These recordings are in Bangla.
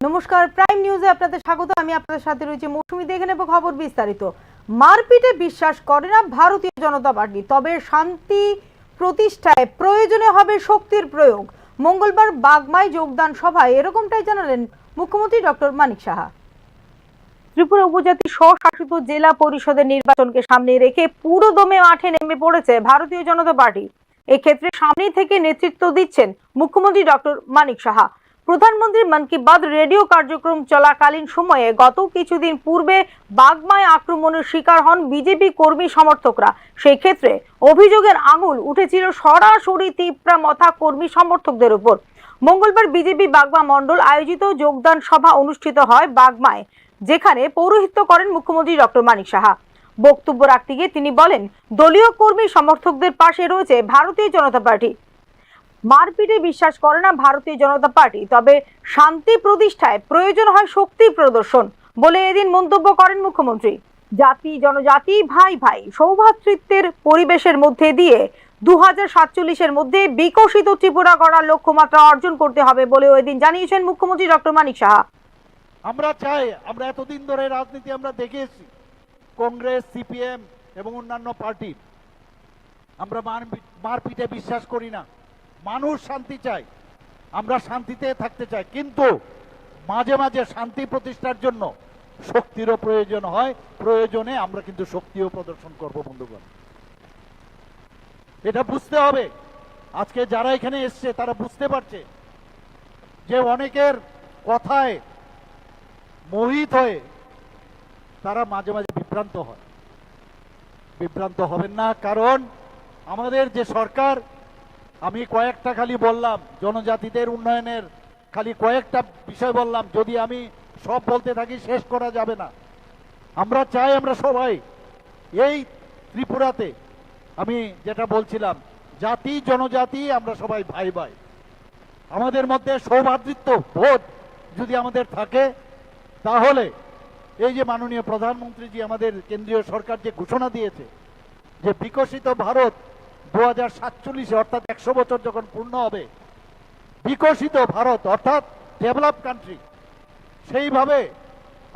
নমস্কার, প্রাইম নিউজে আপনাদের স্বাগত। আমি আপনাদের সাথে রয়েছে মৌসুমী। দেখে নেব খবর বিস্তারিত। মারপিটে বিশ্বাস করে না ভারতীয় জনতা পার্টি, তবে শান্তি প্রতিষ্ঠায় প্রয়োজনে হবে শক্তির প্রয়োগ। মঙ্গলবার বাগমায় যোগদান সভায় এরকমটাই জানালেন মুখ্যমন্ত্রী ডক্টর মানিক সাহা। ত্রিপুরা উপজাতি স্বশাসিত জেলা পরিষদের নির্বাচনকে সামনে রেখে পুরোদমে মাঠে নেমে পড়েছে ভারতীয় জনতা পার্টি। এক্ষেত্রে সামনে থেকে নেতৃত্ব দিচ্ছেন মুখ্যমন্ত্রী ডক্টর মানিক সাহা। প্রধানমন্ত্রীর মন কি বাত রেডিও কার্যক্রম চলাকালীন সময়ে গত কিছুদিন পূর্বে বাগমায় আক্রমণের শিকার হন বিজেপি কর্মী সমর্থকরা। সেই ক্ষেত্রে অভিযোগের আঙুল উঠেছিল সরাসরি তিপ্রামথা কর্মী সমর্থকদের উপর। মঙ্গলবার বিজেপি বাগমা মণ্ডল আয়োজিত যোগদান সভা অনুষ্ঠিত হয় বাগমায়, যেখানে পৌরোহিত্য করেন মুখ্যমন্ত্রী ডক্টর মানিক সাহা। বক্তব্য রাখতে গিয়ে তিনি বলেন, দলীয় কর্মী সমর্থকদের পাশে রয়েছে ভারতীয় জনতা পার্টি। মারপিটে বিশ্বাস করে না ভারতীয় জনতা পার্টি, তবে শান্তি প্রতিষ্ঠায় প্রয়োজন হয় শক্তি প্রদর্শন বলে এদিন মন্তব্য করেন মুখ্যমন্ত্রী। জাতি জনজাতি ভাই ভাই সৌভ্রাতৃত্বের পরিবেশের মধ্যে দিয়ে 2047-এর মধ্যে বিকশিত ত্রিপুরা গড়ার লক্ষ্যমাত্রা অর্জন করতে হবে বলে এদিন জানিয়েছেন মুখ্যমন্ত্রী ডক্টর মানিক সাহা। আমরা চাই, আমরা এতদিন ধরে রাজনীতি আমরা দেখে এসেছি, কংগ্রেস, সিপিএম এবং অন্যান্য পার্টি, আমরা মারপিটে বিশ্বাস করি না। মানুষ শান্তি চায়, আমরা শান্তিতে থাকতে চাই, কিন্তু মাঝে মাঝে শান্তি প্রতিষ্ঠার জন্য শক্তিরও প্রয়োজন হয়। প্রয়োজনে আমরা কিন্তু শক্তিও প্রদর্শন করব বন্ধুগণ, এটা বুঝতে হবে। আজকে যারা এখানে এসছে তারা বুঝতে পারছে যে অনেকের কথায় মোহিত হয়ে তারা মাঝে মাঝে বিভ্রান্ত হয়। বিভ্রান্ত হবেন না, কারণ আমাদের যে সরকার, আমি কয়েকটা খালি বললাম, জনজাতিদের উন্নয়নের খালি কয়েকটা বিষয় বললাম, যদি আমি সব বলতে থাকি শেষ করা যাবে না। আমরা চাই আমরা সবাই এই ত্রিপুরাতে, আমি যেটা বলছিলাম, জাতি জনজাতি আমরা সবাই ভাই ভাই। আমাদের মধ্যে সৌভ্রাতৃত্ব বোধ যদি আমাদের থাকে, তাহলে এই যে মাননীয় প্রধানমন্ত্রীজি আমাদের কেন্দ্রীয় সরকার যে ঘোষণা দিয়েছে যে বিকশিত ভারত 2047 অর্থাৎ 100 বছর যখন পূর্ণ হবে, বিকশিত ভারত অর্থাৎ ডেভেলপ কান্ট্রি, সেইভাবে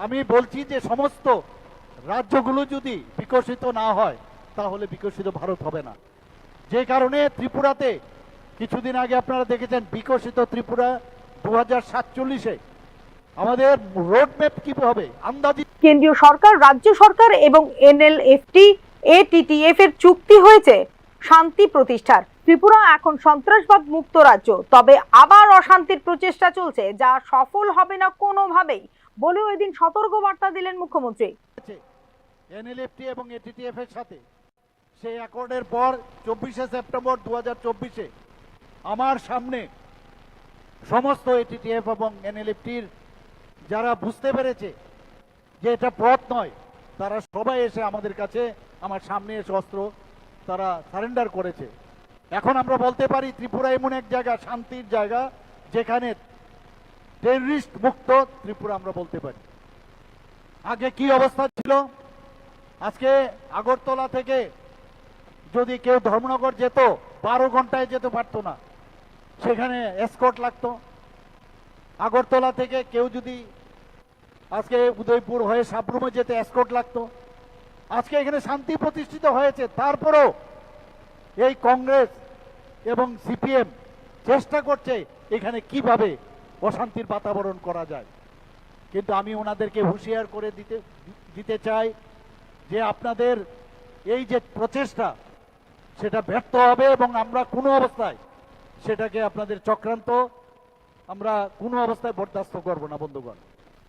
আমি বলছি যে সমস্ত রাজ্যগুলো যদি বিকশিত না হয় তাহলে বিকশিত ভারত হবে না। যে কারণে ত্রিপুরাতে কিছুদিন আগে আপনারা দেখেছেন বিকশিত ত্রিপুরা 2047-এ আমাদের রোডম্যাপ কি হবে আন্দাজি। কেন্দ্রীয় সরকার, রাজ্য সরকার এবং এনএলএফটি এটিটিএফ এর চুক্তি হয়েছে শান্তি প্রতিষ্ঠার। ত্রিপুরা এখন সন্ত্রাসবাদ মুক্ত রাজ্য, তবে আবার অশান্তির প্রচেষ্টা চলছে, যা সফল হবে না কোনোভাবেই বলেও এদিন সতর্ক বার্তা দিলেন মুখ্যমন্ত্রী। এনএলএফটি এবং এটিটিএফ এর সাথে সেই অ্যাকর্ডের পর 24শে সেপ্টেম্বর 2024-এ আমার সামনে সমস্ত এটিটিএফ এবং এনএলএফটির যারা বুঝতে পেরেছে যে এটা পথ নয়, তারা সবাই এসে আমাদের কাছে, আমার সামনে এসে অস্ত্র তারা সারেন্ডার করেছে। এখন আমরা বলতে পারি ত্রিপুরা এমন এক জায়গা, শান্তির জায়গা, যেখানে টেররিস্ট মুক্ত ত্রিপুরা আমরা বলতে পারি। আগে কি অবস্থা ছিল, আজকে আগরতলা থেকে যদি কেউ ধর্মনগর যেত 12 ঘন্টায় যেতে পারতো না, সেখানে এসকর্ট লাগতো। আগরতলা থেকে কেউ যদি আজকে উদয়পুর হয়ে সাবরুমে যেতে এসকর্ট লাগতো। আজকে এখানে শান্তি প্রতিষ্ঠিত হয়েছে, তারপরেও এই কংগ্রেস এবং সিপিএম চেষ্টা করছে এখানে কিভাবে অশান্তির বাতাবরণ করা যায়। কিন্তু আমি ওনাদেরকে হুঁশিয়ার করে দিতে চাই যে আপনাদের এই যে প্রচেষ্টা সেটা ব্যর্থ হবে, এবং আমরা কোনো অবস্থায় সেটাকে আপনাদের চক্রান্ত আমরা কোনো অবস্থায় বরদাস্ত করব না বন্ধুগণ।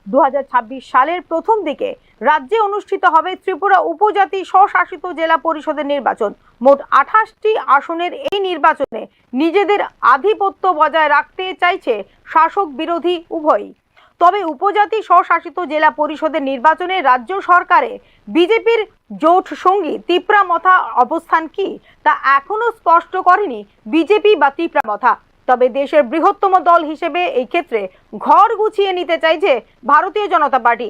2026 সালের প্রথম দিকে রাজ্যে অনুষ্ঠিত হবে ত্রিপুরা উপজাতি স্বশাসিত জেলা পরিষদের নির্বাচন। মোট 28টি আসনের এই নির্বাচনে নিজেদের আধিপত্য বজায় রাখতে চাইছে শাসক বিরোধী উভয়ই। তবে উপজাতি স্বশাসিত জেলা পরিষদের নির্বাচনে রাজ্য সরকারে বিজেপির জোট সঙ্গী তিপ্রামথা অবস্থান কি তা এখনো স্পষ্ট করেনি বিজেপি বা তিপ্রামথা। তবে দেশের বৃহত্তম দল হিসেবে এই ক্ষেত্রে ঘর গুছিয়ে নিতে চাইছে ভারতীয় জনতা পার্টি।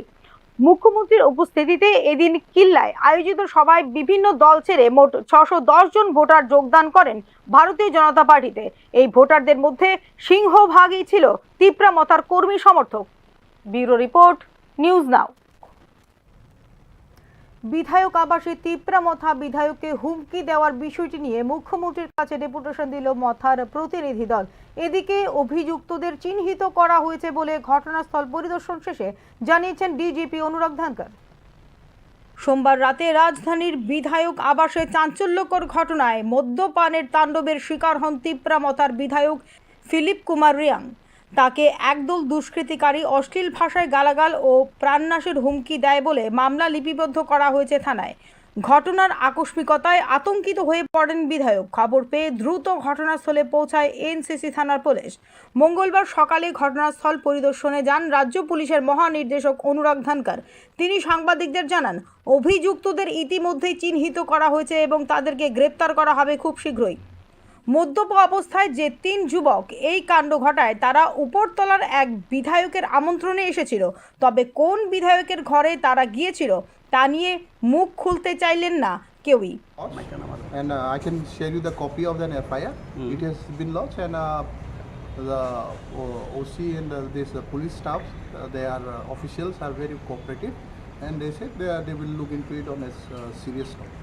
মুখ্যমন্ত্রীর উপস্থিতিতে এদিন কিল্লায় আয়োজিত সভায় বিভিন্ন দল ছেড়ে মোট 610 জন ভোটার যোগদান করেন ভারতীয় জনতা পার্টিতে। এই ভোটারদের মধ্যে সিংহভাগই ছিল তিপ্রামথার কর্মী সমর্থক। ব্যুরো রিপোর্ট, নিউজ নাও। বিধায়ক আবাসে তিপ্রামথা বিধায়ককে হুমকি দেওয়ার বিষয়টি নিয়ে মুখ্যমন্ত্রীর কাছে ডেপুটেশন দিল মথার প্রতিনিধি দল। এদিকে অভিযুক্তদের চিহ্নিত করা হয়েছে বলে ঘটনাস্থল পরিদর্শন শেষে জানিয়েছেন ডিজিপি অনুরাগ ধানকর। সোমবার রাতে রাজধানীর বিধায়ক আবাসে চাঞ্চল্যকর ঘটনায় মদ্যপানের তাণ্ডবের শিকার হন তিপ্রামথার বিধায়ক ফিলিপ কুমার রিয়াং। তাকে একদল দুষ্কৃতিকারী অশ্লীল ভাষায় গালাগাল ও প্রাণনাশের হুমকি দেয় বলে মামলা লিপিবদ্ধ করা হয়েছে থানায়। ঘটনার আকস্মিকতায় আতঙ্কিত হয়ে পড়েন বিধায়ক। খবর পেয়ে দ্রুত ঘটনাস্থলে পৌঁছায় এনসিসি থানার পুলিশ। মঙ্গলবার সকালে ঘটনাস্থল পরিদর্শনে যান রাজ্য পুলিশের মহানির্দেশক অনুরাগ ধানকর। তিনি সাংবাদিকদের জানান, অভিযুক্তদের ইতিমধ্যেই চিহ্নিত করা হয়েছে এবং তাদেরকে গ্রেপ্তার করা হবে খুব শীঘ্রই। মদ্যপ অবস্থায় যে 3 যুবক এই কাণ্ড ঘটায় তারা উপরতলার এক বিধায়কের আমন্ত্রণে এসেছিল। তবে কোন বিধায়কের ঘরে তারা গিয়েছিল তা নিয়ে মুখ খুলতে চাইলেন না কেউই। And I can share you the copy of the FIR. It has been lodged, and the OC and this police staff, they are officials are very cooperative, and they said they will look into it on a serious note.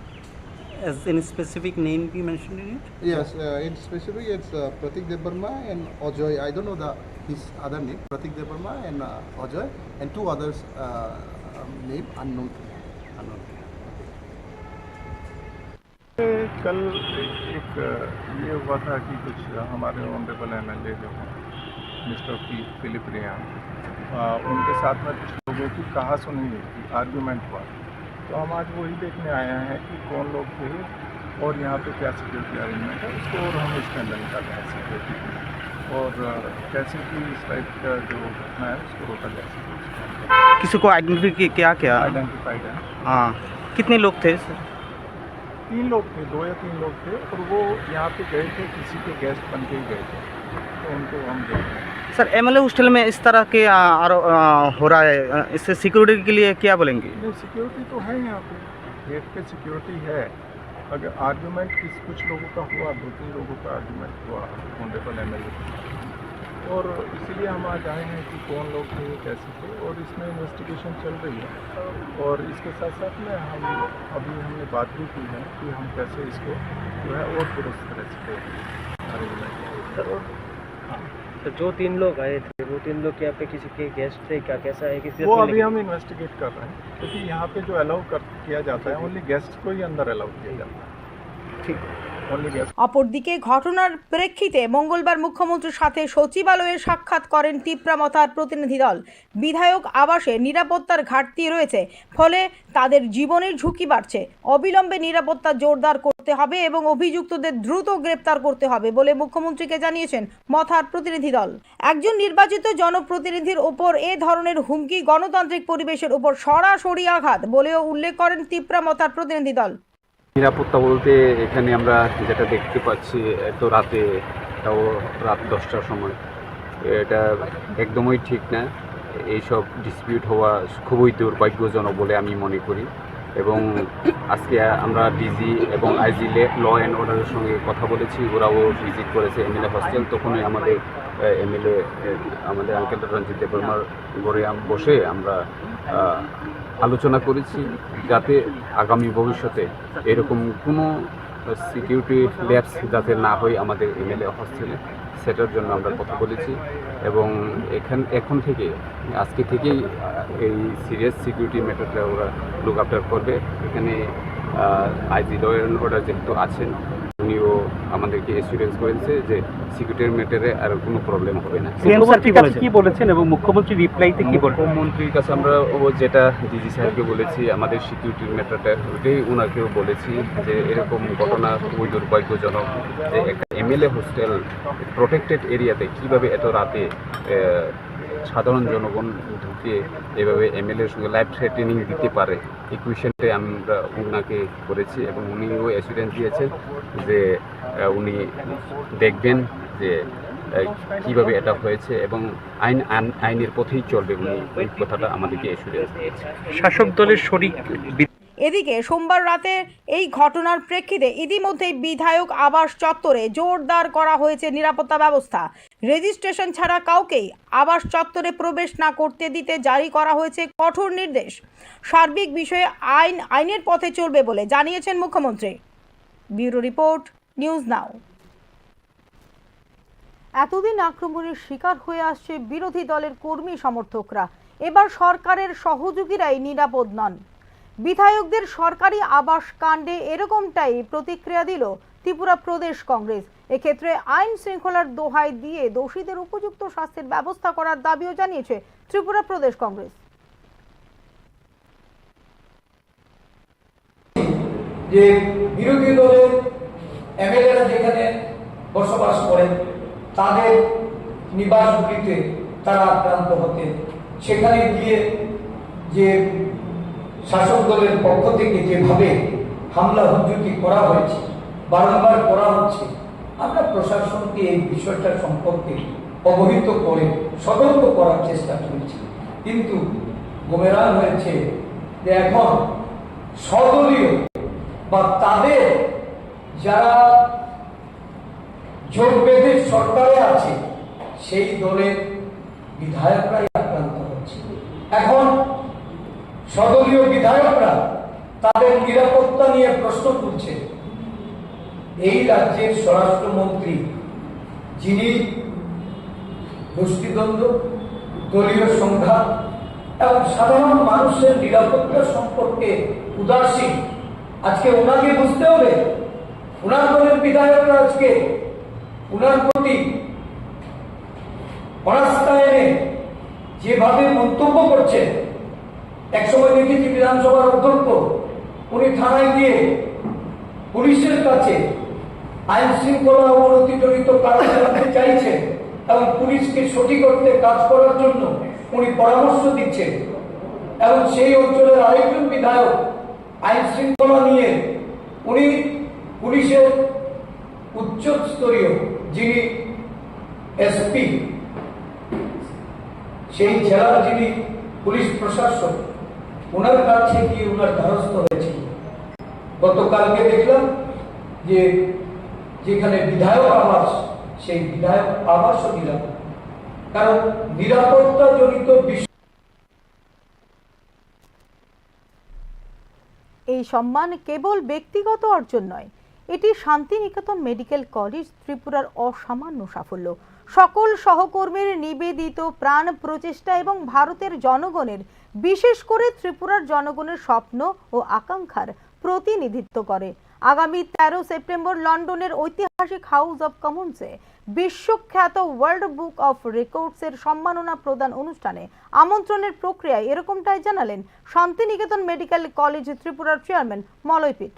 As any specific name be mentioned in it? Yes, in specific it's Pratik Debarma and Ajoy. I don't know his other name. Pratik Debarma and Ajoy, and 2 others name unknown to me. कल एक ये हुआ था कि कुछ हमारे ऑनरेबल एमएलए जो हैं मिस्टर फिलिप रियान, उनके साथ में कुछ लोगों की कहा सुनी हुई थी, आर्गूमेंट हुआ। तो हम आज वही देखने आए हैं कि कौन लोग थे और यहाँ पे क्या सिक्योरिटी अरेंजमेंट है उसको, और हम इसके अंदर निकाल रहे हैं सिक्योरिटी और कैसे कि इस टाइप का जो घटना है उसको रोका जा सके। किसी को आइडेंटिफाई किया क्या? आइडेंटिफाइड है। हाँ, कितने लोग थे सर? 3 लोग थे, 2 या 3 लोग थे, और वो यहाँ पे गए थे, किसी के गेस्ट बन के ही गए थे, तो उनको हम देख रहे हैं। सर एमएलए हॉस्टल में इस तरह के हो रहा है, इससे सिक्योरिटी के लिए क्या बोलेंगे? नहीं, सिक्योरिटी तो है यहाँ पे, गेट पे सिक्योरिटी है। अगर आर्गूमेंट कुछ लोगों का हुआ, 2-3 लोगों का आर्गूमेंट हुआ ऑनरेबल एमएलए, और इसीलिए हम आज आए हैं कि कौन लोग थे, कैसे थे, और इसमें इन्वेस्टिगेशन चल रही है। और इसके साथ साथ में हमने बात भी की है कि हम कैसे इसको जो है और दुरुस्त तरह से अरेंजमेंट। तो जो 3 लोग आए थे वो 3 लोग यहाँ पे किसी के गेस्ट थे क्या, कैसा है? किसी वो अभी हम इन्वेस्टिगेट कर रहे हैं, क्योंकि यहाँ पे जो अलाउ किया जाता है ओनली गेस्ट को ही अंदर अलाउ किया जाता है। ठीक, ओनली गेस्ट। অপরদিকে ঘটনার প্রেক্ষিতে মঙ্গলবার মুখ্যমন্ত্রীর সাথে সচিবালয়ে সাক্ষাৎ করেন তিপ্রামথার প্রতিনিধি দল। বিধায়ক আবাসে নিরাপত্তার ঘাটতি রয়েছে, ফলে তাদের জীবনের ঝুঁকি বাড়ছে। অবিলম্বে নিরাপত্তা জোরদার করতে হবে এবং অভিযুক্তদের দ্রুত গ্রেপ্তার করতে হবে বলে মুখ্যমন্ত্রীকে জানিয়েছেন মথার প্রতিনিধি দল। একজন নির্বাচিত জনপ্রতিনিধির ওপর এ ধরনের হুমকি গণতান্ত্রিক পরিবেশের উপর সরাসরি আঘাত বলেও উল্লেখ করেন তিপ্রামথার প্রতিনিধি দল। নিরাপত্তা বলতে এখানে আমরা যেটা দেখতে পাচ্ছি, এত রাতে, তাও রাত 10টার সময়, এটা একদমই ঠিক না। এইসব ডিসপিউট হওয়া খুবই দুর্ভাগ্যজনক বলে আমি মনে করি। এবং আজকে আমরা ডিজি এবং আইজি ল অ্যান্ড অর্ডারের সঙ্গে কথা বলেছি, ওরাও ভিজিট করেছে এমএলএ হস্টেল। তখনই আমাদের এমএলএ আমাদের আঙ্কেল রঞ্জিত দেববর্মার ঘরে বসে আমরা আলোচনা করেছি যাতে আগামী ভবিষ্যতে এরকম কোনো সিকিউরিটি ল্যাপস যাতে না হয় আমাদের এমএলএ হস্টেলে, সেটার জন্য আমরা কথা বলেছি। এবং এখন থেকে আজকে থেকেই এই সিরিয়াস সিকিউরিটি ম্যাটারটা ওরা লুক আফটার করবে। এখানে আইজি ল অ্যান্ড অর্ডার যেহেতু আছেন, উনিও আমাদেরকে এসিউরেন্স করেছে যে সিকিউরিটির ম্যাটারে আর কোনো প্রবলেম হবে না। কি বলেছেন এবং মুখ্যমন্ত্রী রিপ্লাইতে কি বলেন? মুখ্যমন্ত্রীর কাছে আমরা যেটা ডিজি সাহেবকে বলেছি, আমাদের সিকিউরিটির ম্যাটারটা ওটাই ওনাকেও বলেছি যে এরকম ঘটনা খুবই দুর্ভাগ্যজনক যে একটা এমএলএ হোস্টেল প্রোটেক্টেড এরিয়াতে কীভাবে এত রাতে সাধারণ জনগণ ঢুকে এভাবে এমএলএর সঙ্গে লাইভ থ্রেটেনিং দিতে পারে, এই কোয়েশ্চেনটাই আমরা ওনাকে করেছি। এবং উনিও অ্যাসুরেন্স দিয়েছেন যে উনি দেখবেন যে কীভাবে এটা হয়েছে এবং আইনের পথেই চলবে, উনি এই কথাটা আমাদেরকে অ্যাসুরেন্স দিয়েছে। শাসক দলের শরিক এদিকে সোমবার রাতে এই ঘটনার প্রেক্ষিতে ইতিমধ্যেই বিধায়ক আবাস চত্বরে জোরদার করা হয়েছে নিরাপত্তা ব্যবস্থা। রেজিস্ট্রেশন ছাড়া কাউকেই আবাস চত্বরে প্রবেশ না করতে দিতে জারি করা হয়েছে কঠোর নির্দেশ। সার্বিক বিষয়ে আইনের পথে চলবে বলে জানিয়েছেন মুখ্যমন্ত্রী। ব্যুরো রিপোর্ট, নিউজ নাও। এতদিন আক্রমণের শিকার হয়ে আসছে বিরোধী দলের কর্মী সমর্থকরা। এবার সরকারের সহযোগীরাই নিরাপদ নন। বিধায়কদের সরকারি আবাস কাণ্ডে এরকমটাই প্রতিক্রিয়া দিল ত্রিপুরা প্রদেশ কংগ্রেস। এক্ষেত্রে আইন শৃঙ্খলার দোহাই দিয়ে দোষীদের উপযুক্ত শাস্তির ব্যবস্থা করার দাবিও জানিয়েছে ত্রিপুরা প্রদেশ কংগ্রেস। যে বিরোধী দলের এমএলএরা যেখানে বসবাস করেন তাদের নিবাসগুলিতে তারা আক্রান্ত হতে, সেখানে গিয়ে যে শাসক দলের পক্ষ থেকে যেভাবে হামলা হুজুকি করা হয়েছে, বারংবার করা হচ্ছে, আমরা প্রশাসনকে এই বিষয়টা সম্পর্কে অবহিত করে সতর্ক করার চেষ্টা করেছি। কিন্তু গোমেরান হয়েছে যে এখন সদলীয় বা তাদের যারা জোট বেঁধে সরকারে আছে সেই দলের বিধায়করাই আক্রান্ত হচ্ছে। এখন সদলীয় বিধায়করা তাদের নিরাপত্তা নিয়ে প্রশ্ন তুলছে। এই রাজ্যের স্বরাষ্ট্রমন্ত্রী, যিনি গোষ্ঠীদ্বন্দ্ব, দলীয় সংঘাত এবং সাধারণ মানুষের নিরাপত্তা সম্পর্কে উদাসীন, আজকে ওনাকে বুঝতে হবে। ওনার দলের বিধায়করা আজকে ওনার প্রতি অনাস্থা এনে যেভাবে মন্তব্য করছে, একসময় দেখেছি বিধানসভার অধ্যক্ষ উনি থানায় গিয়ে পুলিশের কাছে আইন শৃঙ্খলা অবনতিজনিত কারণ জানতে চাইছেন এবং পুলিশকে সঠিক অর্থে কাজ করার জন্য উনি পরামর্শ দিচ্ছেন। এবং সেই অঞ্চলের আরেকজন বিধায়ক আইন শৃঙ্খলা নিয়ে উনি পুলিশের উচ্চ স্তরীয় যিনি এসপি, সেই জেলার যিনি পুলিশ প্রশাসক, ওনার কাছে গিয়ে ওনার দ্বারস্থ হয়েছিল। গতকালকে দেখলাম যে যেখানে বিধায়ক আবাস, সেই বিধায়ক আবাসও দিলাম, কারণ নিরাপত্তা জনিত বিষয়। এই সম্মান কেবল ব্যক্তিগত অর্জন নয়, এটি শান্তিনিকেতন মেডিকেল কলেজ ত্রিপুরার অসামান্য সাফল্য। সকল সহকর্মীর নিবেদিত প্রাণ প্রচেষ্টা এবং ভারতের জনগণের, বিশেষ করে ত্রিপুরার জনগণের স্বপ্ন ও আকাঙ্ক্ষার প্রতিনিধিত্ব করে। আগামী 13 সেপ্টেম্বর লন্ডনের ঐতিহাসিক হাউস অব কমন্সে বিশ্বখ্যাত ওয়ার্ল্ড বুক অফ রেকর্ডসের সম্মাননা প্রদান অনুষ্ঠানে আমন্ত্রণের প্রক্রিয়ায় এরকমটাই জানালেন শান্তিনিকেতন মেডিকেল কলেজ ত্রিপুরার চেয়ারম্যান মলয় পিট।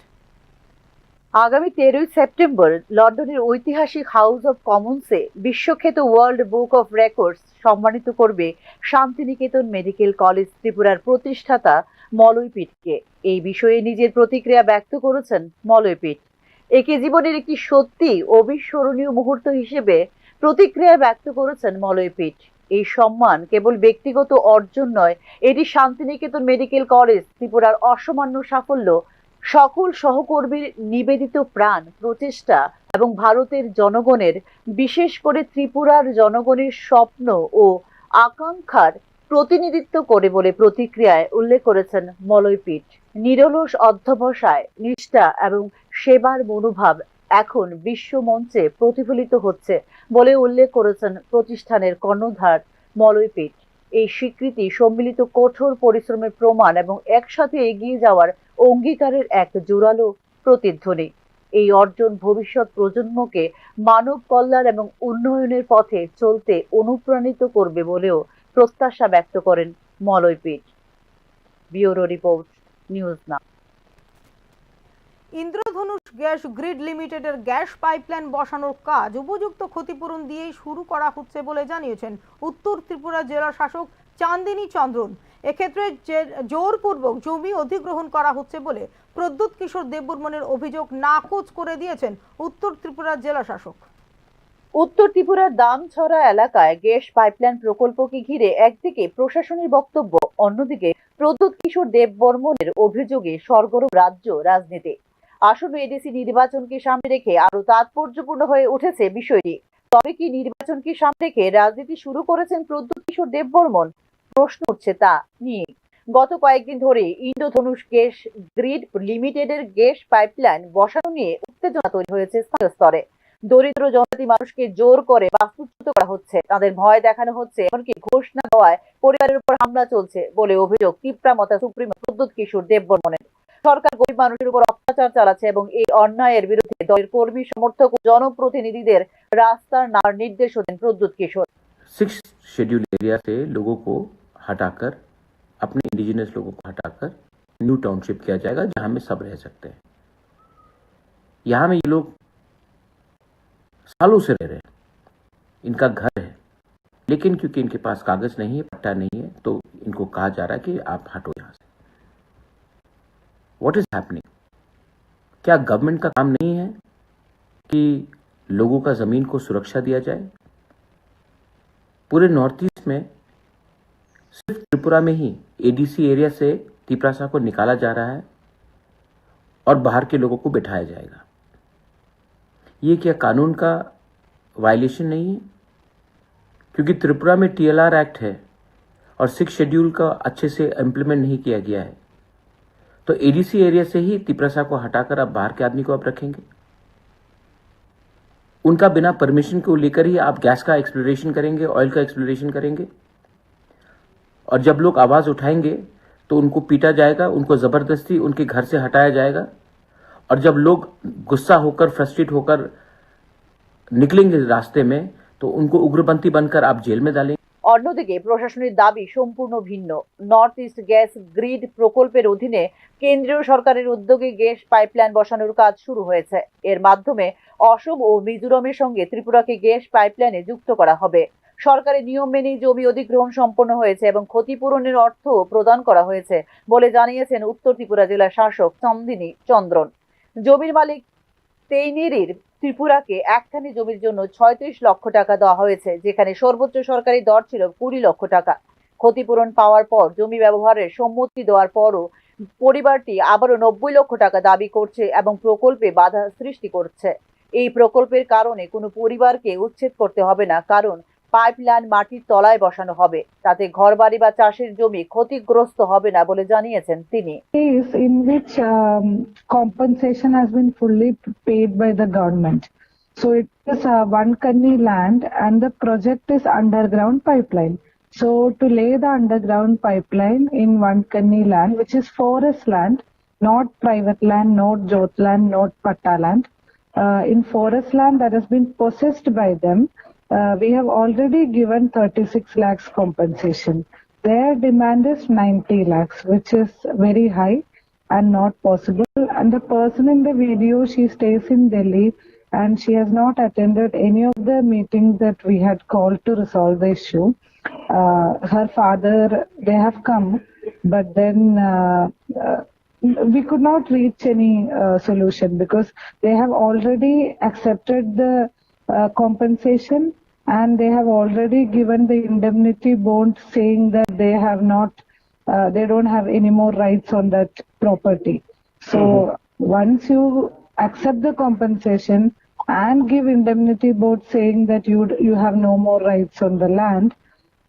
আগামী 13 সেপ্টেম্বর লন্ডনের ঐতিহাসিক হাউস অব কমন্সে বিশ্বখ্যাত ওয়ার্ল্ড বুক অফ রেকর্ডস সম্মানিত করবে শান্তিনিকেতন মেডিকেল কলেজ ত্রিপুরার প্রতিষ্ঠাতা মলয় পিটকে। এই বিষয়ে নিজের প্রতিক্রিয়া ব্যক্ত করেছেন মলয় পিট। একে জীবনের একটি সত্যি অবিস্মরণীয় মুহূর্ত হিসেবে প্রতিক্রিয়া ব্যক্ত করেছেন মলয় পিট। এই সম্মান কেবল ব্যক্তিগত অর্জন নয়, এটি শান্তিনিকেতন মেডিকেল কলেজ ত্রিপুরার অসামান্য সাফল্য, সকল সহকর্মীর নিবেদিত প্রাণ প্রচেষ্টা এবং ভারতের জনগণের, বিশেষ করে ত্রিপুরার জনগণের স্বপ্ন ও আকাঙ্ক্ষার প্রতিনিধিত্ব করে বলে প্রতিক্রিয়ায় উল্লেখ করেছেন মলয় পিট। নিরলস অধ্যবসায়, নিষ্ঠা এবং সেবার মনোভাব এখন বিশ্ব মঞ্চে প্রতিফলিত হচ্ছে বলে উল্লেখ করেছেন প্রতিষ্ঠানের কর্ণধার মলয় পিট। এই স্বীকৃতি সম্মিলিত কঠোর পরিশ্রমের প্রমাণ এবং একসাথে এগিয়ে যাওয়ার অঙ্গীকারের এক জোরালো প্রতিধ্বনি। এই অর্জন ভবিষ্যৎ প্রজন্মকে মানব কল্যাণ এবং উন্নয়নের পথে চলতে অনুপ্রাণিত করবে বলেও প্রত্যাশা ব্যক্ত করেন মলয় পিট। Bureau report, news now. Indradhanush gas grid লিমিটেডের গ্যাস পাইপলাইন বসানোর কাজ উপযুক্ত ক্ষতিপূরণ দিয়েই শুরু করা হচ্ছে বলে জানিয়েছেন উত্তর ত্রিপুরা জেলা শাসক চান্দিনী চন্দ্রন। এক্ষেত্রে জোরপূর্বক জমি অধিগ্রহণ করা হচ্ছে বলে প্রদ্যুৎ কিশোর দেববর্মনের অভিযোগ নাকচ করে দিয়েছেন উত্তর ত্রিপুরা জেলা শাসক। উত্তর ত্রিপুরার দামছড়া এলাকায় গ্যাস পাইপলাইন প্রকল্পকে ঘিরে একদিকে প্রশাসনের বক্তব্য, অন্যদিকে প্রদ্যুৎ কিশোর দেববর্মনের অভিযোগে সরগরম রাজ্য রাজনীতি। আসন্ন এডিসি নির্বাচনকে সামনে রেখে আরো তাৎপর্যপূর্ণ হয়ে উঠেছে বিষয়টি। তবে কি নির্বাচনকে সামনে রেখে রাজনীতি শুরু করেছেন প্রদ্যুৎ কিশোর দেববর্মন? প্রশ্ন উঠছে তা নিয়ে। গত কয়েকদিন ধরে ইন্দ্রধনুষ গ্যাস গ্রিড লিমিটেডের গ্যাস পাইপলাইন বসানো নিয়ে উত্তেজনা তৈরি হয়েছে স্থানীয় স্তরে। দরিদ্র জনজাতি মানুষকে জোর করে বাস্তুচ্যুত করা হচ্ছে, তাদের ভয় দেখানো হচ্ছে, এমনকি ঘুষ না দেওয়ায় পরিবারের উপর হামলা চলছে বলে অভিযোগ তীব্রামতা সুপ্রিমো প্রদ্যুৎ কিশোর দেববর্মনের। সরকার গরিব মানুষের উপর অত্যাচার চালাচ্ছে এবং এই অন্যায়ের বিরুদ্ধে দলের কর্মী সমর্থক ও জনপ্রতিনিধিদের রাস্তার নামার নির্দেশও দেন প্রদ্যুৎ কিশোর। 6 शेड्यूल एरिया से लोगों को हटाकर, अपने इंडिजिनस लोगों को हटाकर न्यू टाउनशिप किया जाएगा, जहां में सब रह सकते हैं। यहाँ में ये लोग सालों से रह रहे हैं, इनका घर है, लेकिन क्योंकि इनके पास कागज नहीं है, पट्टा नहीं है, तो इनको कहा जा रहा है कि आप हटो यहाँ से। What is happening? क्या गवर्नमेंट का काम नहीं है कि लोगों का जमीन को सुरक्षा दिया जाए? पूरे नॉर्थ ईस्ट में सिर्फ त्रिपुरा में ही एडीसी एरिया से तिपरासा को निकाला जा रहा है और बाहर के लोगों को बिठाया जाएगा। ये क्या कानून का वायलेशन नहीं है? क्योंकि त्रिपुरा में टीएलआर एक्ट है और 6 शेड्यूल का अच्छे से इम्प्लीमेंट नहीं किया गया है, तो एडीसी एरिया से ही तिपरासा को हटाकर आप बाहर के आदमी को आप रखेंगे। उनका बिना परमिशन को लेकर ही आप गैस का एक्सप्लोरेशन करेंगे, ऑयल का एक्सप्लोरेशन करेंगे, और जब लोग आवाज उठाएंगे तो उनको पीटा जाएगा, उनको जबरदस्ती उनके घर से हटाया जाएगा, और जब लोग गुस्सा होकर, फ्रस्ट्रेट होकर निकलेंगे रास्ते में, तो उनको उग्रपंथी बनकर आप जेल में डालेंगे। অন্যদিকে প্রশাসনের দাবি সম্পূর্ণ ভিন্ন। নর্থ ইস্ট গ্যাস গ্রিড প্রকল্পের অধীনে কেন্দ্রীয় সরকারের উদ্যোগে গ্যাস পাইপলাইন বসানোর কাজ শুরু হয়েছে। এর মাধ্যমে অসম ও মিজোরামের সঙ্গে ত্রিপুরাকে গ্যাস পাইপলাইনে যুক্ত করা হবে। সরকারের নিয়ম মেনেই জমি অধিগ্রহণ সম্পন্ন হয়েছে এবং ক্ষতিপূরণের অর্থ প্রদান করা হয়েছে বলে জানিয়েছেন উত্তর ত্রিপুরা জেলা শাসক চন্দিনী চন্দ্রন। জমির মালিক তেইনিরির ত্রিপুরাকে একখানি জমির জন্য ৩৬ লক্ষ টাকা দেওয়া হয়েছে, যেখানে সর্বোচ্চ সরকারি দর ছিল ২০ লক্ষ টাকা। ক্ষতিপূরণ পাওয়ার পর জমি ব্যবহারের সম্মতি দেওয়ার পরও পরিবারটি আবারও ৯০ লক্ষ টাকা দাবি করছে এবং প্রকল্পে বাধা সৃষ্টি করছে। এই প্রকল্পের কারণে কোনো পরিবারকে উচ্ছেদ করতে হবে না, কারণ পাইপলাইন মাটির তলায় বসানো হবে, তাতে ঘরবাড়ি বা চাষের জমি ক্ষতিগ্রস্ত হবে না বলে জানিয়েছেন তিনি। In which compensation has been fully paid by the government. So it is one kanni land and the project is underground pipeline. So to lay the underground pipeline in one kanni land, which is forest land, not private land, not jot land, not patta land, in forest land that has been possessed by them, we have already given 36 lakhs compensation. Their demand is 90 lakhs, which is very high and not possible. And the person in the video, she stays in Delhi and she has not attended any of the meetings that we had called to resolve the issue. Her father, they have come, but then we could not reach any solution because they have already accepted the compensation and they have already given the indemnity bond saying that they have not, they don't have any more rights on that property. So once you accept the compensation and give indemnity bond saying that you have no more rights on the land,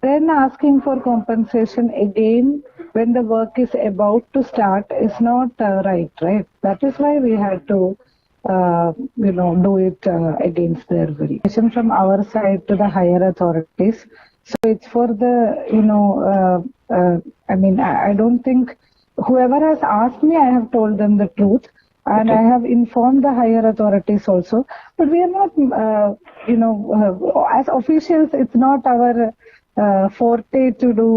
then asking for compensation again when the work is about to start is not right? That is why we had to do it against their will. From our side to the higher authorities. So it's for the, I don't think whoever has asked me, I have told them the truth. And I have informed the higher authorities also. But we are not, as officials, it's not our forte to do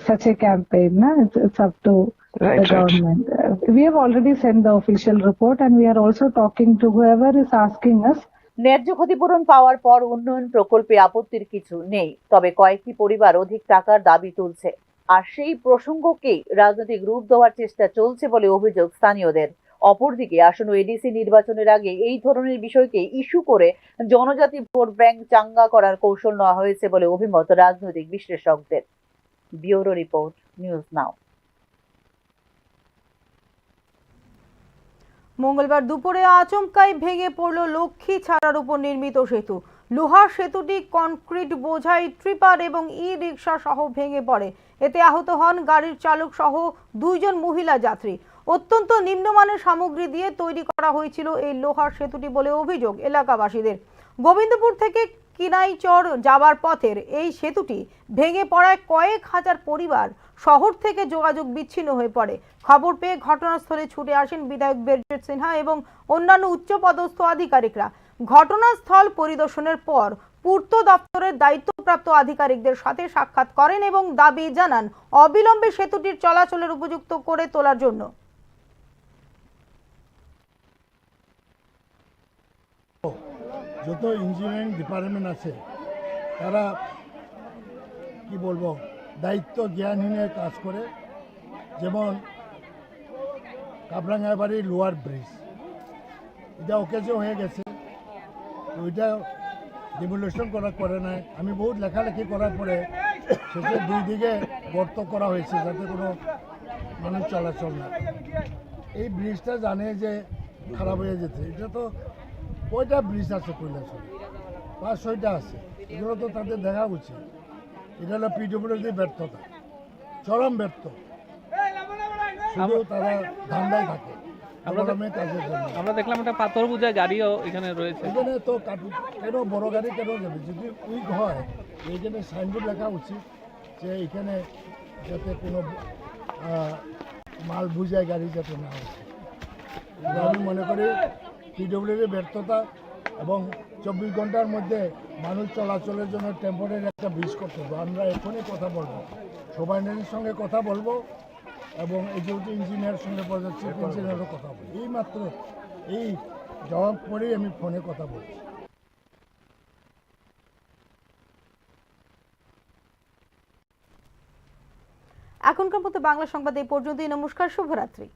such a campaign. It's up to the government. We have already sent the official report and we are also talking to whoever is asking us. ন্যায্য ক্ষতিপূরণ পাওয়ার পর উন্নয়ন প্রকল্পে আপত্তির কিছু নেই, তবে কয়েকটি পরিবার অধিক টাকার দাবি তুলছে, আর সেই প্রসঙ্গকেই রাজনৈতিক রূপ দেওয়ার চেষ্টা চলছে বলে অভিযোগ স্থানীয়দের। অপরদিকে আসন্ন এডিসি নির্বাচনের আগে এই ধরনের বিষয়কে ইস্যু করে জনজাতি ভোট ব্যাংক চাঙ্গা করার কৌশল নেওয়া হয়েছে বলে অভিমত রাজনৈতিক বিশ্লেষকদের। ব্যুরো রিপোর্ট, নিউজ নাও। মঙ্গলবার দুপুরে আচমকাই ভেঙে পড়ল লক্ষ্মী ছাড়ার উপর নির্মিত সেতু। লোহার সেতুটি কনক্রিট বোঝাই ট্রিপার এবং ই রিক্সা সহ ভেঙে পড়ে। এতে আহত হন গাড়ির চালক সহ 2 জন মহিলা যাত্রী। অত্যন্ত নিম্নমানের সামগ্রী দিয়ে তৈরি করা হয়েছিল এই লোহার সেতুটি বলে অভিযোগ এলাকাবাসীদের। গোবিন্দপুর থেকে কিনাইচর যাবার পথের এই সেতুটি ভেঙে পড়ায় কয়েক হাজার পরিবার শহর থেকে যোগাযোগ বিচ্ছিন্ন হয়ে পড়ে। খবর পেয়ে ঘটনাস্থলে ছুটে আসেন বিধায়ক বীরজিৎ সিনহা এবং অন্যান্য উচ্চপদস্থ আধিকারিকরা। ঘটনাস্থল পরিদর্শনের পর পূর্ত দপ্তরের দায়িত্বপ্রাপ্ত আধিকারিকদের সাথে সাক্ষাৎ করেন এবং দাবি জানান অবিলম্বে সেতুটির চলাচলের উপযুক্ত করে তোলার জন্য। যত ইঞ্জিনিয়ারিং ডিপার্টমেন্ট আছে তারা কি বলবো দায়িত্ব জ্ঞানহীনের কাজ করে। যেমন কাবরাঙ্গাবাড়ির লোয়ার ব্রিজ এটা অকেজো হয়ে গেছে, তো ওইটা ডিমোলিউশন করে নাই। আমি বহুত লেখালেখি করার পরে সেটা 2 দিকে গর্ত করা হয়েছে যাতে কোনো মানুষ চলাচল না। এই ব্রিজটা জানে যে খারাপ হয়ে যেতে, এটা তো কয়টা ব্রিজ আছে কৈলাসরে, 5-6টা আছে, এগুলো তো তাদের দেখা উচিত। এটা হলো পিডব্লিউডির ব্যর্থতা, চরম ব্যর্থ। শুধু তারা ধান্দায় থাকে কাজের জন্য। আমরা দেখলাম একটা পাথর বোঝা গাড়িও এখানে রয়েছে। এখানে তো কেন বড় গাড়ি কেন যাবে? যদি উইক হয় এইখানে সাইনবোর্ড লেখা উচিত যে এখানে যাতে কোনো মাল বুঝায় গাড়ি যাতে না হয়। আমি মনে করি পিডব্লিউডির ব্যর্থতা এবং 24 ঘন্টার মধ্যে মানুষ চলাচলের জন্য টেম্পোরারি একটা ব্রিজ করতে হবে। আমরা এখনই কথা বলবো, সবাইনের সঙ্গে কথা বলবো এবং এক্সিকিউটিভ ইঞ্জিনিয়ারের সঙ্গে চিফ ইঞ্জিনিয়ারও কথা বলবো। এই মাত্র এই জবাব পরেই আমি ফোনে কথা বলছি। এখনকার মতো বাংলা সংবাদ এই পর্যন্তই। নমস্কার, শুভরাত্রি।